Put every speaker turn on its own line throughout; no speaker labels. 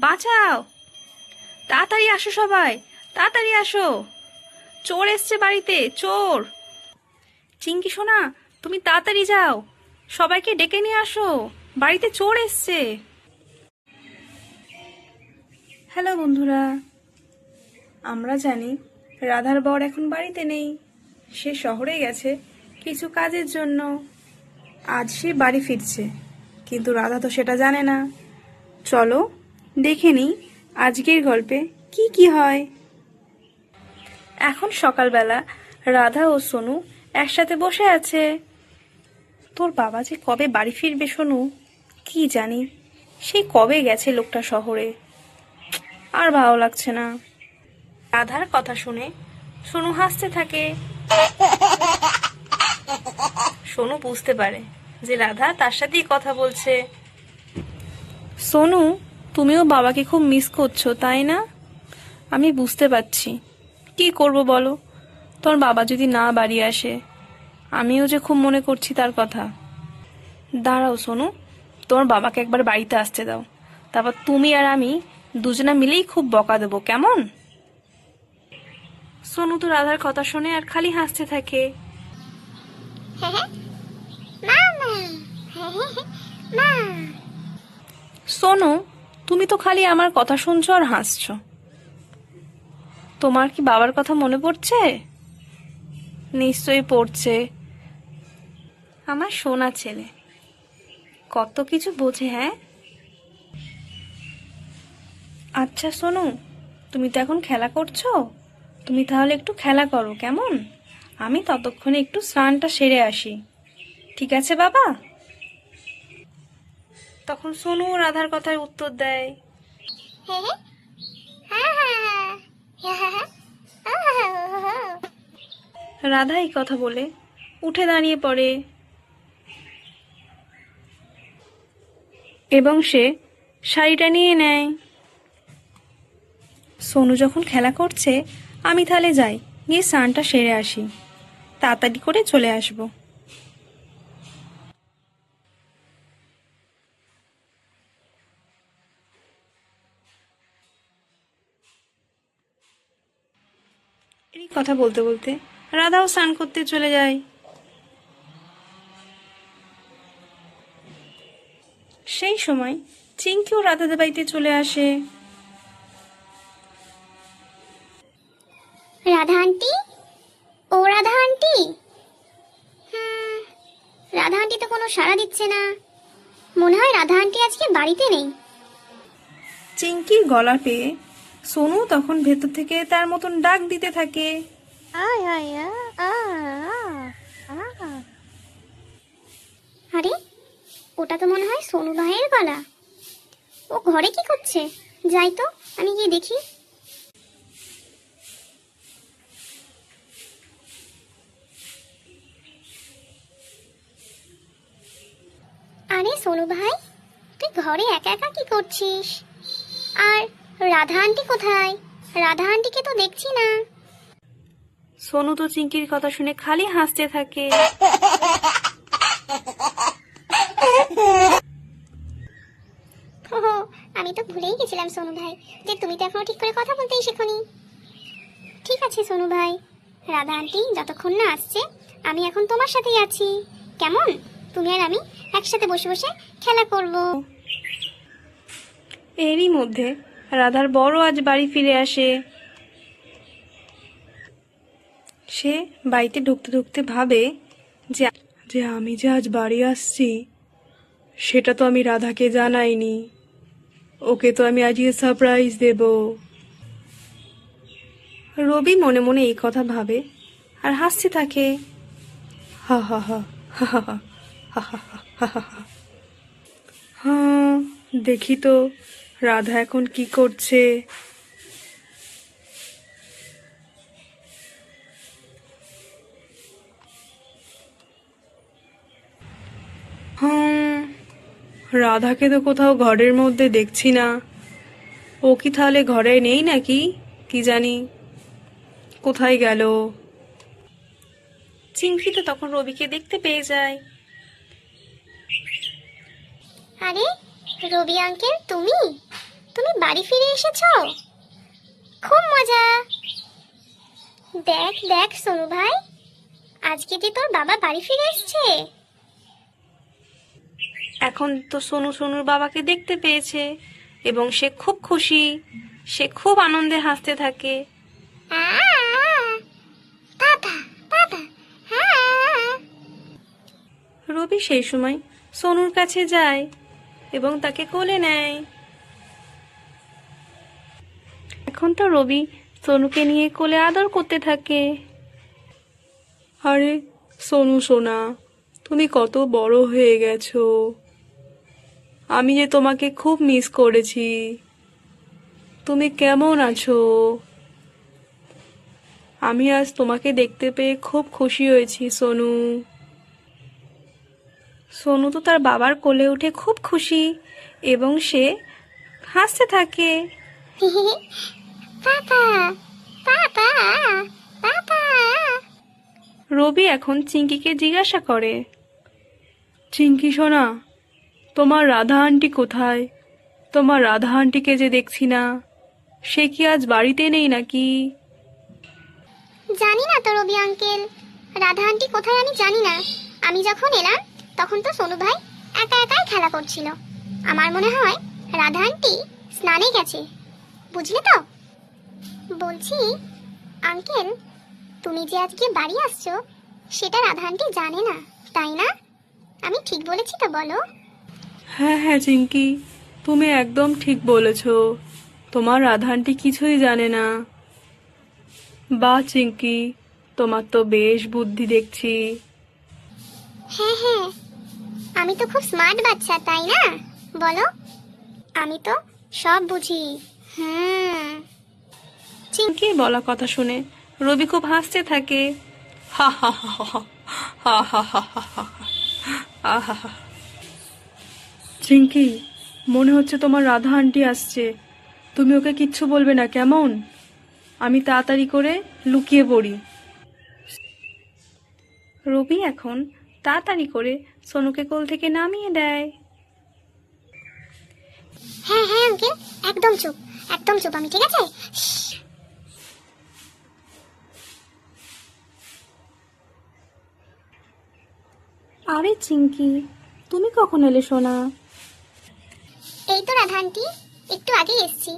বাঁচাও, তাড়াতাড়ি আসো সবাই, তাড়াতাড়ি আসো, চোর এসছে বাড়িতে, চোর। চিঙ্কি সোনা, তুমি তাড়াতাড়ি যাও, সবাইকে ডেকে নিয়ে আসো, বাড়িতে চোর এসছে। হ্যালো বন্ধুরা, আমরা জানি রাধার বর এখন বাড়িতে নেই, সে শহরে গেছে কিছু কাজের জন্য। আজ সে বাড়ি ফিরছে, কিন্তু রাধা তো সেটা জানে না। চলো দেখে নিই আজকের গল্পে কি কি হয়। এখন সকালবেলা রাধা ও সোনু একসাথে বসে আছে। তোর বাবা যে কবে বাড়ি ফিরবে সোনু, কি জানি, সেই কবে গেছে লোকটা শহরে, আর ভালো লাগছে না। রাধার কথা শুনে সোনু হাসতে থাকে। সোনু বুঝতে পারে যে রাধা তার সাথেই কথা বলছে। সোনু, তুমিও বাবাকে খুব মিস করছো তাই না? আমি বুঝতে পারছি, কি করব বলো, তোর বাবা যদি না বাড়ি আসে, আমিও যে খুব মনে করছি তার কথা। দাঁড়াও সোনু, তোমার বাবাকে একবার বাড়িতে আসতে দাও, তারপর তুমি আর আমি দুজনা মিলেই খুব বকা দেবো, কেমন? সোনু তো রাধার কথা শুনে আর খালি হাসতে থাকে। সোনু, তুমি তো খালি আমার কথা শুনছো আর হাসছো। তোমার কি বাবার কথা মনে পড়ছে? নিশ্চয়ই পড়ছে। আমার সোনা ছেলে কত কিছু বোঝে। হ্যাঁ, আচ্ছা সোনু, তুমি তো এখন খেলা করছো, তুমি তাহলে একটু খেলা করো, কেমন? আমি ততক্ষণে একটু স্নানটা সেরে আসি, ঠিক আছে বাবা? তখন সোনু রাধার কথার উত্তর দেয়। রাধা এই কথা বলে উঠে দাঁড়িয়ে পড়ে এবং সে শাড়িটা নিয়ে নেয়। সোনু যখন খেলা করছে, আমি তাহলে যাই, গিয়ে স্নানটা সেরে আসি, তাড়াতাড়ি করে চলে আসবো। এই কথা বলতে বলতে রাধাও স্নান করতে চলে যায়। সেই সময় চিঙ্কিও রাধাদের বাড়িতে চলে আসে।
রাধা আন্টি, ও রাধা আন্টি। রাধা আন্টি তো কোনো সাড়া দিচ্ছে না, মনে হয় রাধা আন্টি আজকে বাড়িতে নেই।
চিঙ্কির গলা পেয়ে সোনু তখন ভেতর থেকে তার মতন ডাক দিতে থাকে।
আরে, ওটা তো মনে হয় সোনু ভাইয়ের গলা। ও ঘরে কি করছে? যাই তো, আমি গিয়ে দেখি। আরে সোনু ভাই, তুই ঘরে একা একা কি করছিস? আর রাধা আন্টি কোথায়? রাধা আন্টিকে তো দেখছি না।
সোনু তো চিঙ্কির কথা শুনে খালি হাসতে থাকে।
ওহো, আমি তো ভুলেই গেছিলাম সোনু ভাই, যে তুমি তো এখনো ঠিক করে কথা বলতেই শেখোনি। ঠিক আছে সোনু ভাই, রাধা আন্টি যতক্ষণ না আসছে আমি এখন তোমার সাথেই আছি, কেমন? তুমি আর আমি একসাথে বসে বসে খেলা করব।
এরই মধ্যে রাধার বড় আজ বাড়ি ফিরে আসে। সে বাড়িতে ঢুকতে ঢুকতে ভাবে যে যে আমি যে আজ বাড়ি আসছি সেটা তো আমি রাধাকে জানাইনি, ওকে তো আমি আজকে সারপ্রাইজ দেব। রবি মনে মনে এই কথা ভাবে আর হাসতে থাকে। হা হা হা হা হা হা হা হা হা হা হা। হ্যাঁ, দেখি তো রাধা এখন কি করছে। হ্যাঁ, রাধাকে তো কোথাও ঘরের মধ্যে দেখছি না, ও কি তাহলে ঘরে নেই নাকি, কি জানি, কোথায় গেল? চিংকি তো তখন রবিকে দেখতে পেয়ে যায়।
আরে রবি আঙ্কেল, তুমি তুমি বাড়ি ফিরে এসেছো? খুব মজা। দেখ দেখ সোনু ভাই, আজকে যে তোর বাবা বাড়ি ফিরে এসেছে।
এখন তো সোনু সোনুর বাবাকে দেখতে পেয়েছে এবং সে খুব খুশি, সে খুব আনন্দে হাসতে থাকে।
বাবা বাবা, হ্যাঁ।
রবি সেই সময় সোনুর কাছে যায় এবং তাকে কোলে নেয়। এখন তো রবি সোনুকে নিয়ে কোলে আদর করতে থাকে।
আরে সোনু সোনা, তুমি কত বড় হয়ে গেছো। আমি যে তোমাকে খুব মিস করেছি। তুমি কেমন আছো? আমি আজ তোমাকে দেখতে পেয়ে খুব খুশি হয়েছি সোনু।
সোনু তো তার বাবার কোলে উঠে খুব খুশি এবং সে হাসতে থাকে।
বাবা বাবা বাবা।
রবি এখন চিঙ্কিকে জিজ্ঞাসা করে,
চিঙ্কি সোনা, তোমার রাধা আন্টি কোথায়? তোমার রাধা আন্টিকে যে দেখছি না, সে কি আজ বাড়িতে নেই নাকি?
জানি না তো রবি আঙ্কেল, রাধা আন্টি কোথায় আমি জানি না। আমি যখন এলাম তখন তো সোনু ভাই একা একাই খেলা করছিল। আমার মনে হয় রাধা আন্টি স্নানে গেছে, বুঝলে তো। বলছি আঙ্কেল, তুমি যে আজকে বাড়ি আসছো সেটা রাধা আন্টি জানে না, তাই না? আমি ঠিক বলেছি তো বলো?
হ্যাঁ হ্যাঁ চিঙ্কি, তুমি একদম ঠিক বলেছ। তোমার রাধা আন্টি কিছুই জানে না। বা চিঙ্কি, তোমার তো বেশ বুদ্ধি দেখছি।
হ্যাঁ হ্যাঁ, আমি তো খুব স্মার্ট বাচ্চা, তাই না বলো? আমি তো সব বুঝি।
চিঙ্কির বলা কথা শুনে রবি খুব হাসতে থাকে।
হা হা হা হা হা হা হা হা হা হা হা। চিঙ্কি, মনে হচ্ছে তোমার রাধা আন্টি আসছে। তুমি ওকে কিচ্ছু বলবে না, কেমন? আমি তাড়াতাড়ি করে লুকিয়ে পড়ি।
রবি এখন তাড়াতাড়ি করে সোনুকে কোল থেকে নামিয়ে দেয়।
হ্যাঁ হ্যাঁ আঙ্কেল, একদম চুপ, একদম চুপ আমি, ঠিক আছে?
আরে চিঙ্কি, তুমি কখন এলে সোনা?
এই তো রাধা আন্টি, একটু আগেই এসছি।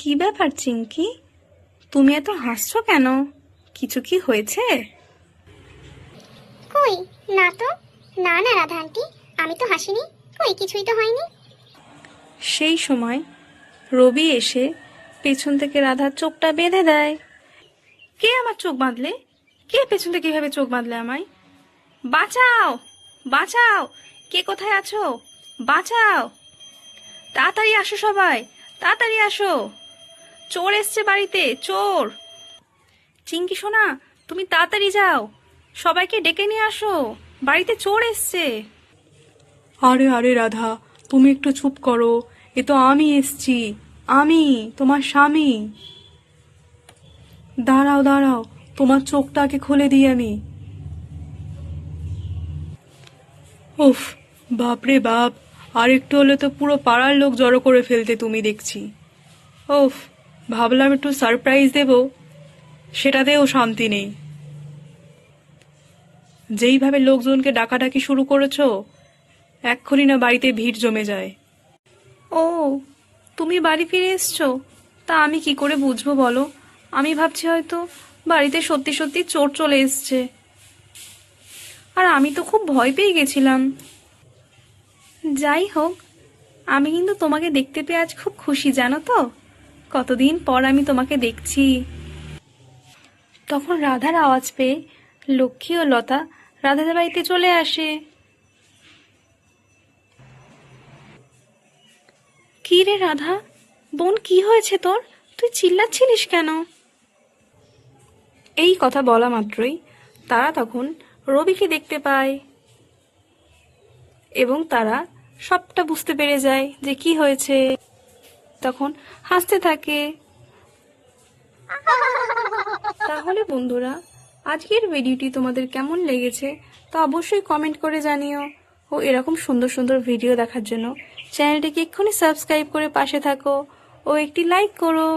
কি ব্যাপার চিঙ্কি, তুমি এত হাসছো কেন? কিছু কি হয়েছে?
কই না তো, না না রাধা আন্টি, আমি তো হাসিনি, কই কিছুই তো হয়নি।
সেই সময় রবি এসে পেছন থেকে রাধার চোখটা বেঁধে দেয়। কে আমার চোখ বাঁধলে? কে পেছন থেকে কিভাবে চোখ বাঁধলে আমায়? বাঁচাও, বাঁচাও, কে কোথায় আছো? বাঁচাও, তাড়াতাড়ি আসো সবাই, তাড়াতাড়ি আসো, চোর এসছে বাড়িতে, চোর। চিঙ্কি সোনা, তুমি তাড়াতাড়ি যাও, সবাইকে ডেকে নিয়ে আসো, বাড়িতে চোর এসছে।
আরে আরে রাধা, তুমি একটু চুপ করো। এ তো আমি এসছি, আমি তোমার স্বামী। দাঁড়াও দাঁড়াও, তোমার চোখটাকে খুলে দিই আমি। উফ, বাপরে বাপ, আর একটু হলে তো পুরো পাড়ার লোক জড়ো করে ফেলতে তুমি দেখছি। উফ, ভাবলাম একটু সারপ্রাইজ দেব, সেটাতেও শান্তি নেই। যেইভাবে লোকজনকে ডাকাডাকি শুরু করেছো, এক্ষুনি না বাড়িতে ভিড় জমে যায়।
ও, তুমি বাড়ি ফিরে এসছো? তা আমি কি করে বুঝবো বলো? আমি ভাবছি হয়তো বাড়িতে সত্যি সত্যি চোর চলে এসছে, আর আমি তো খুব ভয় পেয়ে গেছিলাম। যাই হোক, আমি কিন্তু তোমাকে দেখতে পেয়ে আজ খুব খুশি, জানো তো। কতদিন পর আমি তোমাকে দেখছি। তখন রাধার আওয়াজ পেয়ে লক্ষ্মী ও লতা রাধার বাড়িতে চলে আসে। কি রে রাধা, বোন, কি হয়েছে তোর? তুই চিল্লাচ্ছিলিস কেন? এই কথা বলা মাত্রই তারা তখন রবিকে দেখতে পায় এবং তারা সবটা বুঝতে পেরে যায় যে কি হয়েছে। তখন হাসতে থাকে। তাহলে বন্ধুরা, আজকের ভিডিওটি তোমাদের কেমন লেগেছে তা অবশ্যই কমেন্ট করে জানিও, ও এরকম সুন্দর সুন্দর ভিডিও দেখার জন্য চ্যানেলটিকে এক্ষুনি সাবস্ক্রাইব করে পাশে থাকো ও একটি লাইক করো।